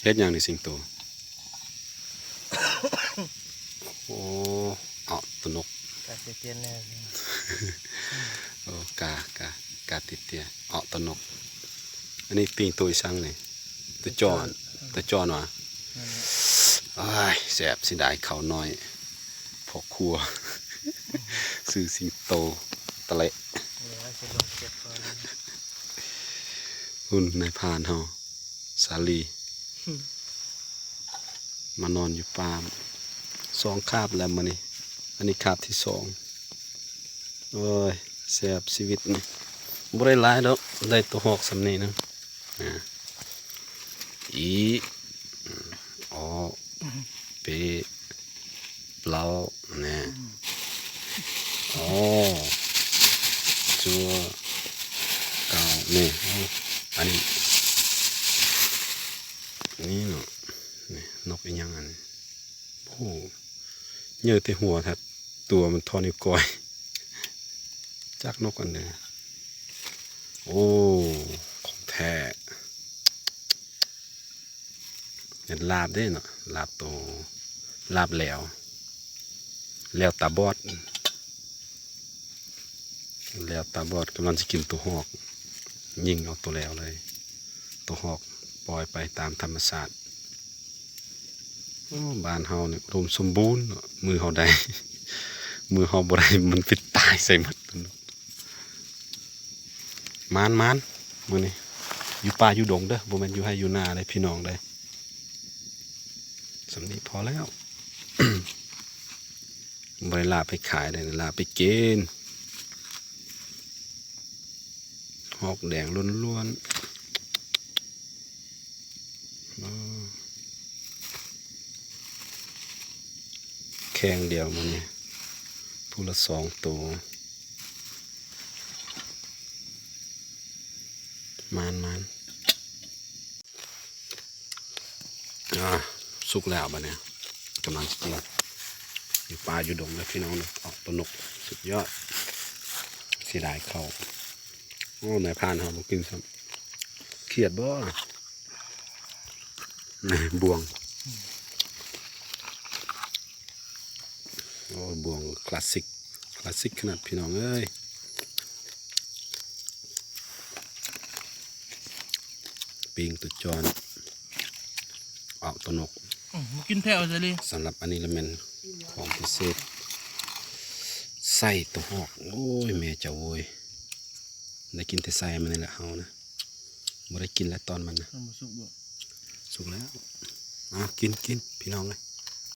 เฮ็ดอย่างในสิงโตโอ้เอาตนกกาเตียนแน่โอ้กาติดเตียเอาตนกอันนี้ปิงตัวอีสังนี่ตัวจอนวะอ้ายแสบสิได้เขาน้อยพอครัวซื้อสิงโตตะเละหุ่นนายพานเฮาสาลีมานอนอยู่ป่า2 คาบแล้วมื้อนี้อันนี้คาบที่2โอ้ยแสบชีวิตนี่บ่ได้หลายดอกได้ตัวหอกสำนี้นึงอีอ๋อเปเปล่าเนี่ยอ๋อจัวเก่านี่อันนี้นี่เนาะนี่นกอีหยังอันนี้โอ้เยอะแต่หัวถ้าตัวมันทอนิ้วก้อยจากนกอันนี้โอ้ของแท้เนี่ยลาบได้เนาะลาบโตลาบแล้วตาบอดแล้วตาบอดกำลังจะกินตัวหอกยิงเอาตัวแล้วเลยตัวหอกปล่อยไปตามธรรมชาติบ้านเฮาเนี่ยรวมสมบูรณ์มือเฮาได้มือเฮาบ่ได้มันปิดตายใส่หมดมานมื้อนี้อยู่ป่าอยู่ดงเด้อบ่แม่นอยู่ให้อยู่นาเลยพี่น้องได้สำนี้พอแล้วบ่ได้ลาไปขายได้ลาไปกินหอกแดงล้วนๆแข้งเดียวมันนี่ผู้ละ2 ตัวมานสุกแล้วบัดเนี่ยกำลังจะกินอยู่ป่าอยู่ดงเลยพี่น้องเลยออกตัวนกสุดยอดเสียดายเขาโอ้นายพานเขามากินซ้ำเขียดบ่นี่บวงโอ้บวงคลาสสิกขนาดพี่น้องเอ้ยปิงตัวจอนออกตัวนกกินแถวเลยสำหรับอันนี้ละมันของพิเศษไส้ตัวหอกโอ้ยแม่เจ้าโว้ยได้กินแต่ไส้มันนี่แหละเฮานะบ่ได้กินแล้วตอนมันนะสุกแล้วกินพี่น้องเลย